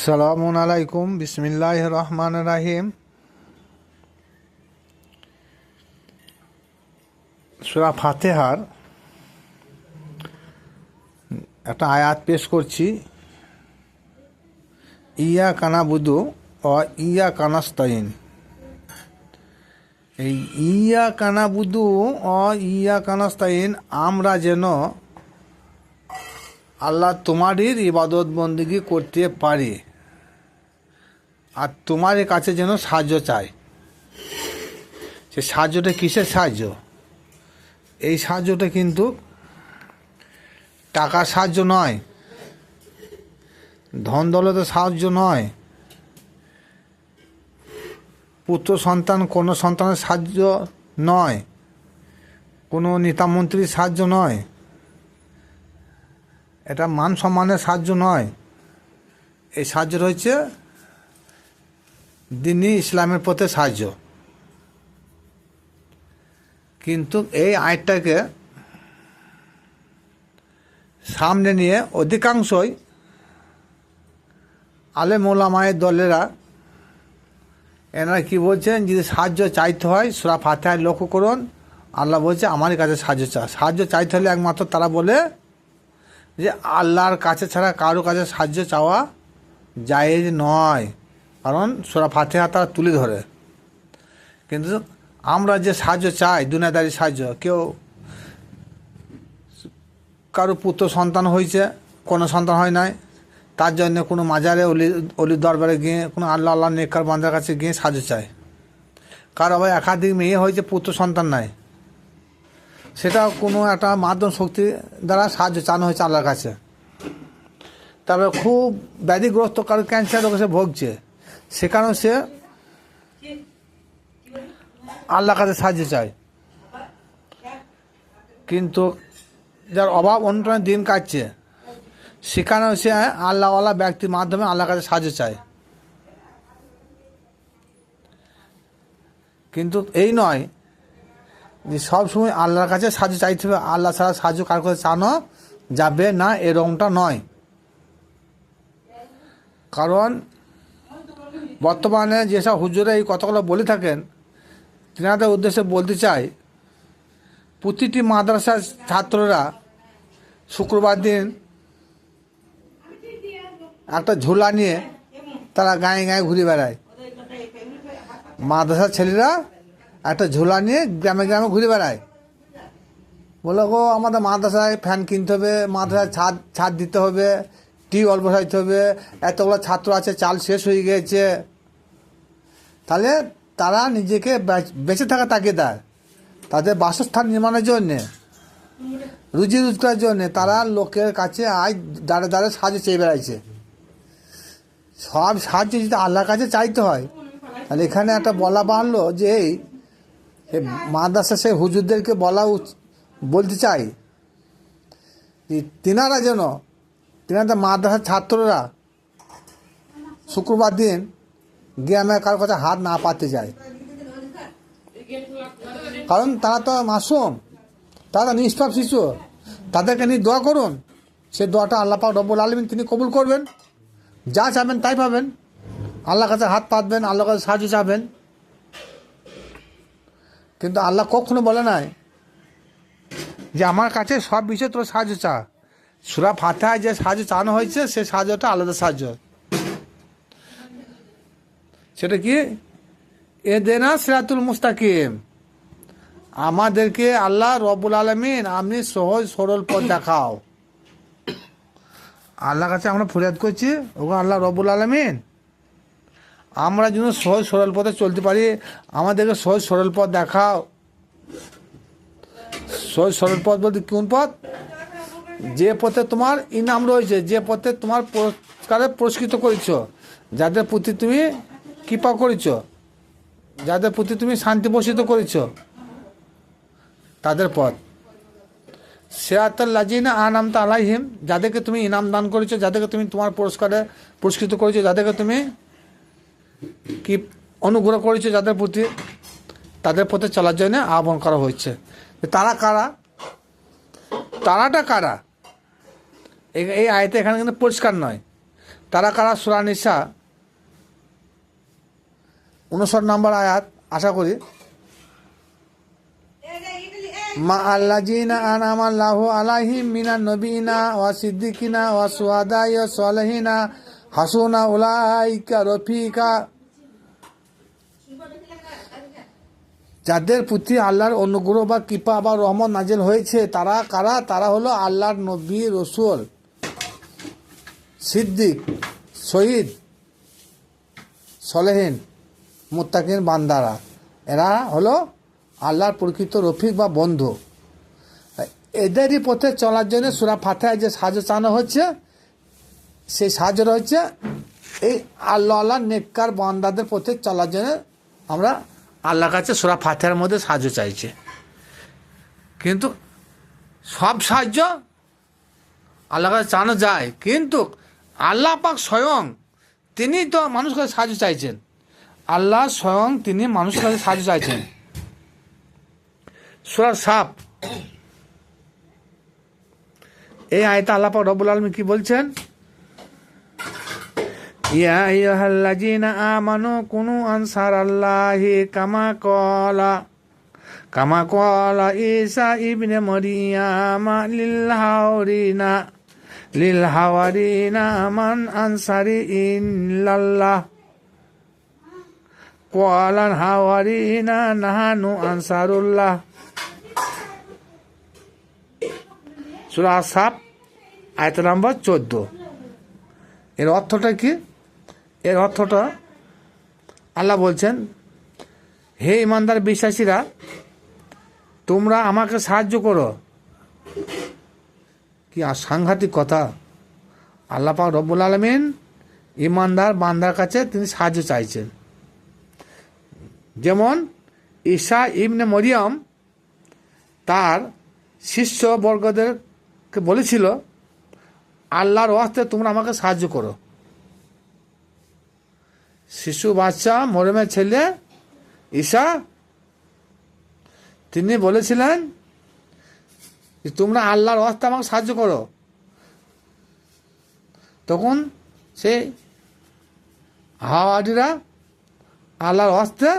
সালামুন আলাইকুম, বিসমিল্লাহির রহমানির রাহিম। সূরা ফাতিহার একটা আয়াত পেশ করছি। ইয়াকা নাবুদু ও ইয়াকা নাস্তাইন। এই ইয়াকা নাবুদু ও ইয়াকা নাস্তাইন, আমরা যেন আল্লাহ তোমারই ইবাদত বন্দেগী করতে পারি আর তোমার কাছে যেন সাহায্য চাই। সে সাহায্যটা কিসের সাহায্য? এই সাহায্যটা কিন্তু টাকার সাহায্য নয়, ধন দৌলতের সাহায্য নয়, পুত্র সন্তান কোনো সন্তানের সাহায্য নয়, কোনো নেতামন্ত্রীর সাহায্য নয়, এটা মান সম্মানের সাহায্য নয়। এই সাহায্যটা হচ্ছে দ্বীনি ইসলামের পথে সাহায্য। কিন্তু এই আয়াতটাকে সামনে নিয়ে অধিকাংশই আলেম ওলামায়ের দলেরা এনারা কি বলছেন, যদি সাহায্য চাইতে হয় সূরা ফাতিহায় লক্ষ্য করুন, আল্লাহ বলছে আমার কাছে সাহায্য চা। সাহায্য চাইতে হলে একমাত্র তারা বলে যে আল্লাহর কাছে ছাড়া কারো কাছে সাহায্য চাওয়া জায়েজ নয়, কারণ সূরা ফাতিহা তারা তুলে ধরে। কিন্তু আমরা যে সাহায্য চাই, দুনিয়াদারি সাহায্য, কেউ কারো পুত্র সন্তান হয়েছে, কোনো সন্তান হয় নাই, তার জন্য কোনো মাজারে অলির দরবারে গিয়ে কোনো আল্লাহ নেককার বান্দার কাছে গিয়ে সাহায্য চায়। কারো আবার একাধিক মেয়ে হয়েছে, পুত্র সন্তান নাই, সেটা কোনো একটা মাধ্যম শক্তি দ্বারা সাহায্য চানো হয়েছে আল্লাহর কাছে। তারপরে খুব ব্যাধিগ্রস্ত, কারো ক্যান্সার রোগে সে ভুগছে, সেখানেও সে আল্লাহর কাছে সাহায্য চায়। কিন্তু যার অভাব অনটনে দিন কাটছে, সেখানেও সে আল্লাহওয়ালা ব্যক্তির মাধ্যমে আল্লাহর কাছে সাহায্য চায়। কিন্তু এই নয় যে সবসময় আল্লাহর কাছে সাহায্য চাইতে হবে, আল্লাহ ছাড়া সাহায্য কার কাছে চানো যাবে না, এরকমটা নয়। কারণ বর্তমানে যেসব হুজুরা এই কথাগুলো বলে থাকেন, তেনাদের উদ্দেশ্যে বলতে চাই, প্রতিটি মাদ্রাসার ছাত্ররা শুক্রবার দিন একটা ঝোলা নিয়ে তারা গায়ে গায়ে ঘুরে বেড়ায়। মাদ্রাসার ছেলেরা একটা ঝোলা নিয়ে গ্রামে গ্রামে ঘুরে বেড়ায়, বলে গো আমাদের মাদ্রাসায় ফ্যান কিনতে হবে, মাদ্রাসায় ছাদ দিতে হবে, টিউবওয়েল বসাইতে হবে, এতগুলো ছাত্র আছে, চাল শেষ হয়ে গিয়েছে। তাহলে তারা নিজেকে বেঁচে থাকা তাকে দেয়, তাদের বাসস্থান নির্মাণের জন্যে, রুজি রোজগারের জন্যে তারা লোকের কাছে আজ দাঁড়ে দাঁড়ে সাহায্য চেয়ে বেড়াইছে। সব সাহায্য যদি আল্লাহর কাছে চাইতে হয়, তাহলে এখানে একটা বলা বাড়লো যে এই মাদ্রাসা সে হুজুরদেরকে বলতে চাই তিনারা যেন তিনাদের মাদ্রাসার ছাত্ররা শুক্রবার দিন গ্রামে কারোর কাছে হাত না পাততে যায়। কারণ তারা তো মাসুম, তারা নিষ্পাপ শিশু, তাদেরকে নিয়ে দোয়া করুন, সে দোয়াটা আল্লাহ পাক রব্বুল আলামিন তিনি কবুল করবেন। যা চাবেন তাই পাবেন। আল্লাহর কাছে হাত পাতবেন, আল্লাহর কাছে সাহায্য চাবেন। কিন্তু আল্লাহ কখনো বলে নাই যে আমার কাছে সব বিষয়ে তোর সাহায্য চা। সূরা ফাতিহায় যে সাহায্য চানো হয়েছে, সে সাহায্যটা আলাদা সাহায্য। সেটা কি? ইহদিনা সিরাতুল মুস্তাকিম। আমাদেরকে আল্লাহ রব্বুল আলামিন আপনি সহজ সরল পথ দেখাও। আল্লাহর কাছে আমরা ফরিয়াদ করছি, ওগো আল্লাহ রব্বুল আলামিন আমরা যেন সহজ সরল পথে চলতে পারি, আমাদেরকে সহজ সরল পথ দেখাও। সহজ সরল পথ বলতে কোন পথ? যে পথে তোমার ইনাম রয়েছে, যে পথে তোমার পুরস্কারে পুরস্কৃত করেছ, যাদের প্রতি তুমি কৃপা করেছ, যাদের প্রতি তুমি শান্তি বর্ষিত করেছ, তাদের পথ। সিরাতাল লাযিনা আনআমতা আলাইহিম, যাদেরকে তুমি ইনাম দান করেছো, যাদেরকে তুমি তোমার পুরস্কারে পুরস্কৃত করেছো, যাদেরকে তুমি কি অনুগ্রহ করেছো, যাদের প্রতি, তাদের পথে চলার জন্য আহ্বান করা হয়েছে। তারা কারা? তারাটা কারা? এই আয়াতে এখানে কিন্তু পরিষ্কার নয়। তারা কারা? সূরা নিসা 59 নম্বর আয়াত, আশা করি। মা আল্লাযিনা আনআমা আল্লাহু আলাইহিম মিনান নবিয়িনা ওয়া সিদ্দিকিনা ওয়া শুহাদাই ওয়া সালিহিনা হাসুনা উলাইকা রফিকা। যাদের প্রতি আল্লাহর অনুগ্রহ বা কৃপা বা রহমত নাজিল হয়েছে তারা কারা? তারা হলো আল্লাহর নবী, রসুল, সিদ্দিক, শহীদ, সলেহীন, মুত্তাকিন বান্দারা। এরা হলো আল্লাহর প্রকৃত রফিক বা বন্ধু। এদেরই পথে চলার জন্য সূরা ফাতিহায় যে সাহায্য চানো হচ্ছে, সেই সাহায্যটা হচ্ছে এই আল্লাহ নেককার বান্দাদের পথে চলার জন্য আমরা আল্লাহর কাছে সূরা ফাতিহার মধ্যে সাহায্য চাইছে। কিন্তু সব সাহায্য আল্লাহর কাছে চানো যায়, কিন্তু আল্লাহ পাক স্বয়ং তিনি তো মানুষের কাছে সাহায্য চাইছেন। আল্লাহ স্বয়ং তিনি মানুষের কাছে সাহায্য চাইছেন। সূরা সাফ এই আয়াতে আল্লাহ পাক রব্বুল আলামিন কি বলছেন? ইয়া আইয়ুহাল্লাযীনা আমানু কুনু আনসারাল্লাহি কামা ক্বালা ঈসা ইবনে মারইয়াম লিল হাওয়ারিনা মান আনসারি ইল্লাল্লাহ ক্বালাল হাওয়ারিনা নাহানু আনসারুল্লাহ। সূরা সাফ আয়াত নম্বর 14। এর অর্থটা কি? এর অর্থটা আল্লাহ বলছেন, হে ইমানদার বিশ্বাসীরা, তোমরা আমাকে সাহায্য করো। কি সাংঘাতিক কথা! আল্লাহ পাক রব্বুল আলামিন ইমানদার বান্দার কাছে তিনি সাহায্য চাইছেন। যেমন ঈসা ইবনে মরিয়ম তার শিষ্যবর্গদেরকে বলেছিল, আল্লাহর ওয়াস্তে তোমরা আমাকে সাহায্য করো। শিশু বাচ্চা মরিয়মের ছেলে ঈসা তিনি বলেছিলেন যে তোমরা আল্লাহর ওয়াস্তে আমাকে সাহায্য করো। তখন সে হাওয়ারিরা আল্লাহর ওয়াস্তে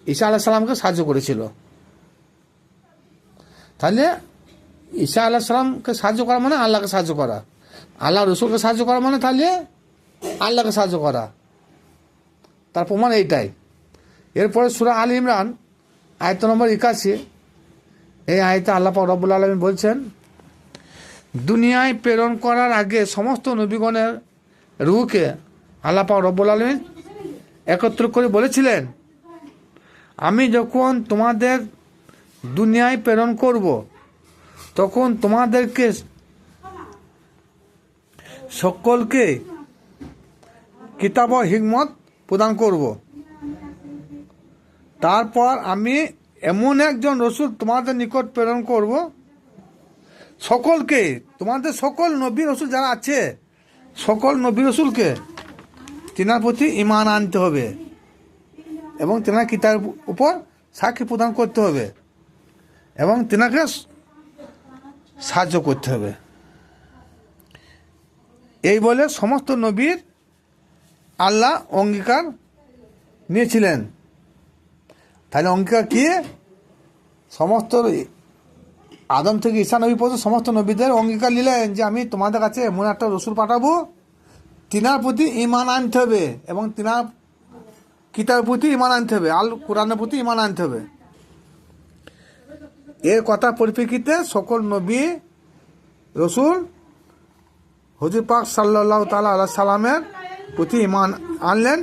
ঈসা আলাইহিস সালামকে সাহায্য করেছিল। তাহলে ঈসা আলাইহিস সালামকে সাহায্য করা মানে আল্লাহকে সাহায্য করা, আল্লাহ রসুলকে সাহায্য করা মানে তাহলে আল্লাহকে সাহায্য করা। তার প্রমাণ এইটাই। এরপরে সূরা আল ইমরান আয়াত নম্বর 81, এই আয়াতে আল্লাহ পাক রব্বুল আলামিন বলছেন, দুনিয়ায় প্রেরণ করার আগে সমস্ত নবীগণের রূহকে আল্লাহ পাক রব্বুল আলামিন একত্র করে বলেছিলেন, আমি যখন তোমাদের দুনিয়ায় প্রেরণ করব তখন তোমাদেরকে সকলকে কিতাব ও হিকমত প্রদান করব। তারপর আমি এমন একজন রসুল তোমাদের নিকট প্রেরণ করব, সকলকে, তোমাদের সকল নবী রসুল যারা আছে সকল নবী রসুলকে তিনার প্রতি ঈমান আনতে হবে এবং তিনার কিতাবের উপর সাক্ষী প্রদান করতে হবে এবং তিনাকে সাহায্য করতে হবে। এই বলে সমস্ত নবীর আল্লাহ অঙ্গীকার নিয়েছিলেন। তাহলে অঙ্গীকার কি? সমস্ত আদম থেকে ঈসা নবী পর্যন্ত সমস্ত নবীদের অঙ্গীকার নিলেন যে আমি তোমাদের কাছে এমন একটা রসুল পাঠাবো, তিনার প্রতি ঈমান আনতে হবে এবং তিনার কিতাবের প্রতি ঈমান আনতে হবে, আল কোরআনের প্রতি ঈমান আনতে হবে। এর কথা পরিপ্রেক্ষিতে সকল নবী রসুল হুজুর পাক সাল্লাল্লাহু তাআলা আলাইহি সাল্লামের প্রতি ঈমান আনলেন।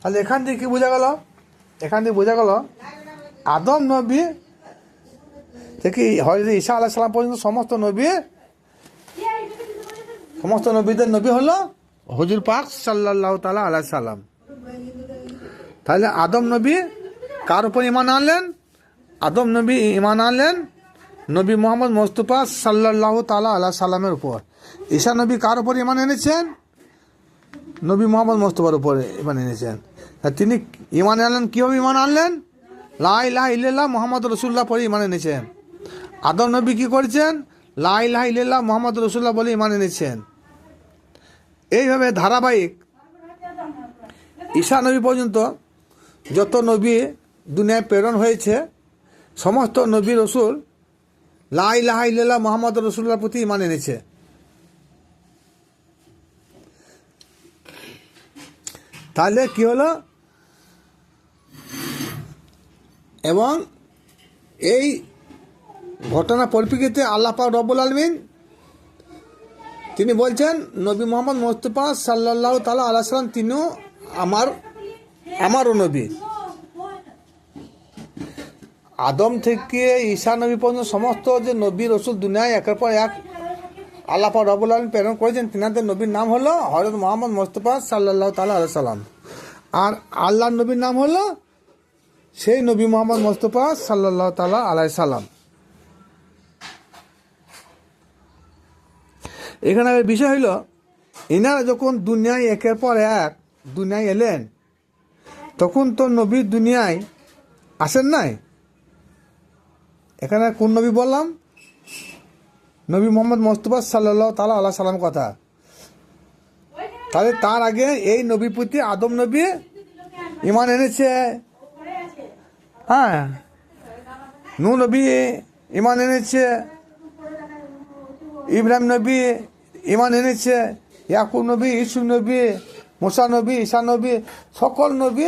তাহলে এখান থেকে কি বোঝা গেল? এখান থেকে বোঝা গেল আদম নবী থেকে হযরত ঈসা আলাইহিস সালাম পর্যন্ত সমস্ত নবীদের নবী হলো হুজুর পাক সাল্লাল্লাহু তাআলা আলাইহি সাল্লাম। তাহলে আদম নবী কার উপর ঈমান আনলেন? আদম নবী ঈমান আনলেন নবী মোহাম্মদ মুস্তাফা সাল্লাল্লাহু তাআলা আলাইহি সাল্লামের উপর। ঈসা নবী কার উপর ঈমান এনেছেন? নবী মোহাম্মদ মুস্তাফার উপরে ঈমান এনেছেন। তিনি ঈমান আনলেন, কীভাবে ঈমান আনলেন? লা ইলাহা ইল্লাল্লাহ মুহাম্মদ রাসূলুল্লাহ পরে ঈমান এনেছেন। আদম নবী কি করেছেন? লা ইলাহা ইল্লাল্লাহ মুহাম্মদ রাসূলুল্লাহ বলে ঈমান এনেছেন। এইভাবে ধারাবাহিক ঈসা নবী পর্যন্ত যত নবী দুনিয়ায় প্রেরণ হয়েছে, সমস্ত নবী রসুল লা ইলাহা ইল্লাল্লাহ মুহাম্মদ রাসূলুল্লাহর প্রতি ঈমান এনেছে। তাহলে কি হলো? এবং এই ঘটনা পরিপ্রেক্ষিতে আল্লাহ পাক রব্বুল আলামিন তিনি বলছেন নবী মোহাম্মদ মুস্তাফা সাল্লাল্লাহু তাআলা আলাইহি সাল্লাম তিনিও আমারও নবী। আদম থেকে ঈসা নবী পর্যন্ত সমস্ত যে নবী রসুল দুনিয়ায় একের পর এক আল্লাহ পাক রব্বুল আলামিন প্রেরণ করেছেন, তিনাদের নবীর নাম হলো হযরত মুহাম্মদ মুস্তাফা সাল্লাল্লাহু তাআলা আলাইহি সাল্লাম। আর আল্লাহর নবীর নাম হলো সেই নবী মুহাম্মদ মুস্তাফা সাল্লাল্লাহু তাআলা আলাইহি সাল্লাম। এখানে বিষয় হইল, এনারা যখন দুনিয়ায় একের পর এক দুনিয়ায় এলেন, তখন তো নবী দুনিয়ায় আসেন নাই। এখানে কোন নবী বললাম? নবী মোহাম্মদ মুস্তাফা সাল্লাল্লাহু তাআলা আলাইহি সাল্লাম কথা। তাহলে তার আগে এই নবীর প্রতি আদম নবী ঈমান এনেছে, হ্যাঁ, নূহ নবী ঈমান এনেছে, ইব্রাহিম নবী ঈমান এনেছে, ইয়াকুব নবী, ইউসুফ নবী, মুসা নবী, ঈসা নবী, সকল নবী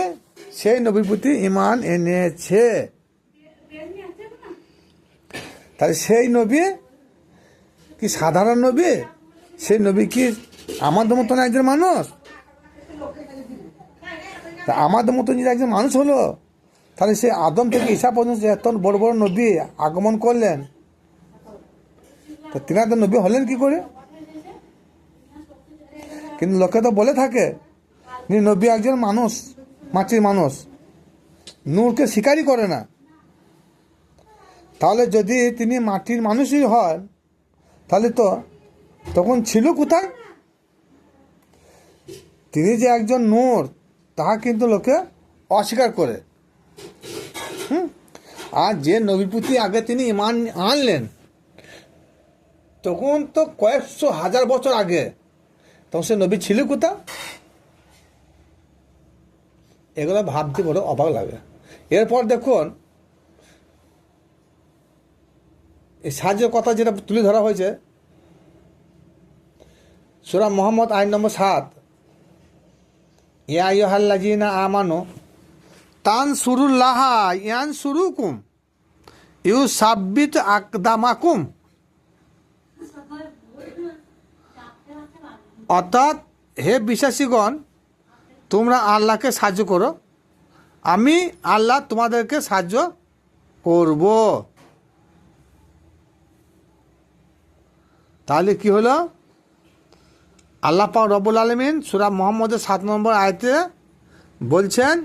সেই নবীর প্রতি ঈমান এনেছে। তাহলে সেই নবী কি সাধারণ নবী? সেই নবী কি আমাদের মতন একজন মানুষ? তা আমাদের মতন যদি একজন মানুষ হলো, তাহলে সে আদম থেকে ঈসা পর্যন্ত এত বড় বড় নবী আগমন করলেন, তো তিনাদের নবী হলেন কি করে? কিন্তু লোকে তো বলে থাকে নবী একজন মানুষ, মাটির মানুষ, নূরকে স্বীকারই করে না। তাহলে যদি তিনি মাটির মানুষই হন, তাহলে তো তখন ছিল কোথায়? তিনি যে একজন নূর তাহা কিন্তু লোকে অস্বীকার করে। আর যে নবীর প্রতি আগে তিনি ঈমান আনলেন, তখন তো কয়েকশো হাজার বছর আগে, তখন সে নবী ছিল কোথা? এগুলো ভাবতে বড় অবাক লাগে। এরপর দেখুন এই সাহায্যের কথা যেটা তুলে ধরা হয়েছে সূরা মুহাম্মদ আয়াত নম্বর 7, ইয়া আইয়ুহাল্লাযীনা আমানু তানসুরুল্লাহা ইয়ানসুরুকুম ইউসাব্বিত আকদামাকুম। অর্থাৎ হে বিশ্বাসীগণ, তোমরা আল্লাহকে সাহায্য করো, আমি আল্লাহ তোমাদেরকে সাহায্য করব। তাহলে কি হলো? আল্লাহ পাক রব্বুল আলামিন সূরা মুহাম্মদের 7 নম্বর আয়াতে বলছেন,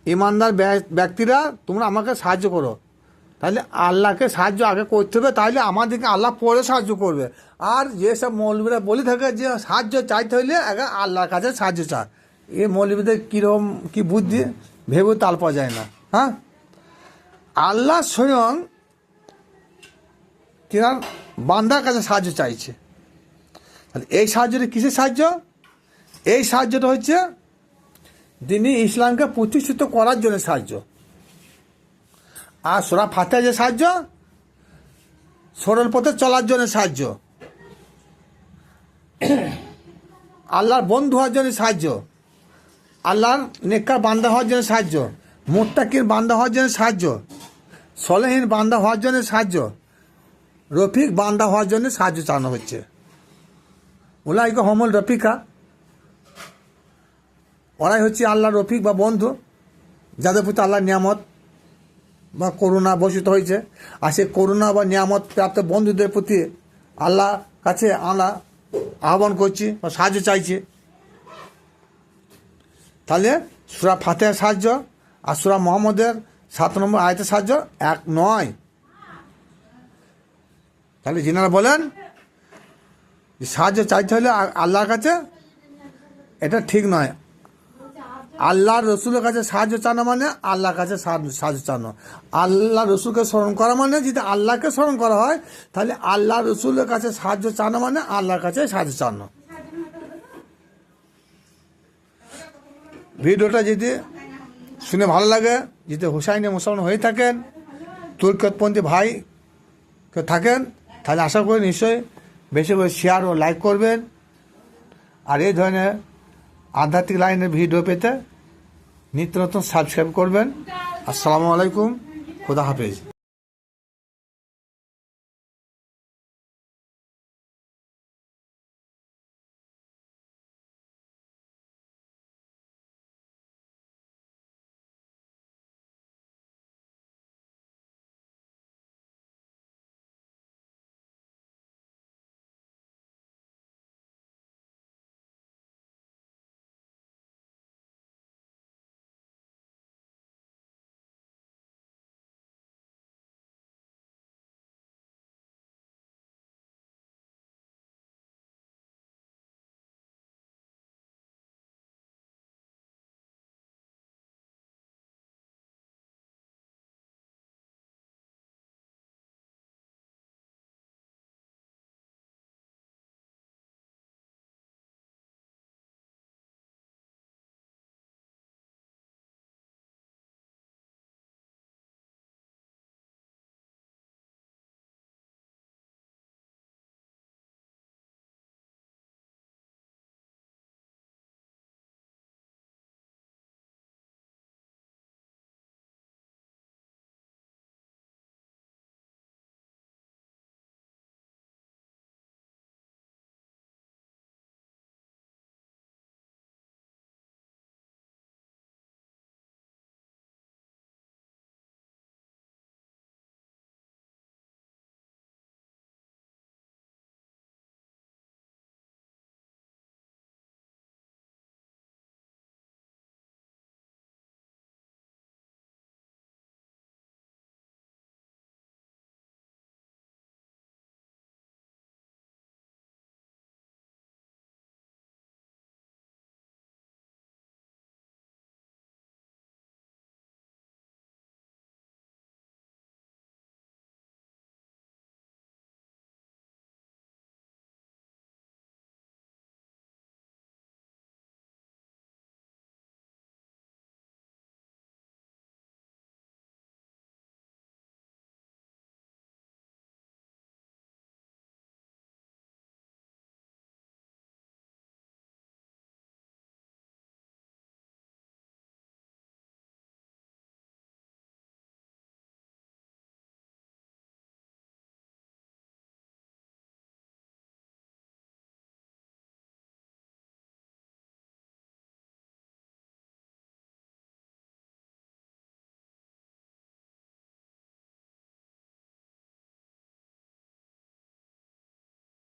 ঈমানদার ব্যক্তিরা তোমরা আমাকে সাহায্য করো। তাহলে আল্লাহকে সাহায্য আগে করতে হবে, তাহলে আমাদেরকে আল্লাহ পরে সাহায্য করবে। আর যেসব মৌলবীরা বলে থাকে যে সাহায্য চাইতে হইলে আগে আল্লাহর কাছে সাহায্য চায়, এই মৌলবীদের কীরকম কী বুদ্ধি ভেবে তাল পাওয়া যায় না। হ্যাঁ, আল্লাহ স্বয়ং তিনার বান্দার কাছে সাহায্য চাইছে। তাহলে এই সাহায্যটা কিসের সাহায্য? এই সাহায্যটা হচ্ছে দিনী ইসলামকে প্রতিষ্ঠিত করার জন্য সাহায্য। আর সূরা ফাতিহা যে সাহায্য, সরল পথে চলার জন্য সাহায্য, আল্লাহর বন্ধু হওয়ার জন্য সাহায্য, আল্লাহর নেককার বান্দা হওয়ার জন্য সাহায্য, মুত্তাকির বান্দা হওয়ার জন্য সাহায্য, সলেহীন বান্দা হওয়ার জন্য সাহায্য, রফিক বান্দা হওয়ার জন্য সাহায্য চালানো হচ্ছে। উলাইকা হুমুল রফিকা, ওরাই হচ্ছে আল্লাহর রফিক বা বন্ধু, যাদের প্রতি আল্লাহর নিয়ামত বা করুণা বর্ষিত হয়েছে। আর সে করুণা বা নিয়ামত প্রাপ্ত বন্ধুদের প্রতি আল্লাহ কাছে আমরা আহ্বান করছি বা সাহায্য চাইছি। তাহলে সূরা ফাতিহার সাহায্য আর সূরা মুহাম্মদের 7 নম্বর আয়াতের সাহায্য এক নয়। তাহলে যিনারা বলেন সাহায্য চাইতে হলে আল্লাহর কাছে, এটা ঠিক নয়। আল্লাহ রসুলের কাছে সাহায্য চানো মানে আল্লাহর কাছে সাহায্য চানো। আল্লাহ রসুলকে স্মরণ করা মানে যদি আল্লাহকে স্মরণ করা হয়, তাহলে আল্লাহ রসুলের কাছে সাহায্য চানো মানে আল্লাহর কাছে সাহায্য চানো। ভিডিওটা যদি শুনে ভালো লাগে, যদি হুসাইনে মুসলমান হয়ে থাকেন, তুর্কপন্থী ভাই কেউ থাকেন, তাহলে আশা করি নিশ্চয়ই বেশি করে শেয়ার ও লাইক করবেন। আর এই ধরনের আধ্যাত্মিক লাইনের ভিডিও পেতে নিত্য নতুন সাবস্ক্রাইব করবেন। আসসালামু আলাইকুম, খুদা হাফেজ।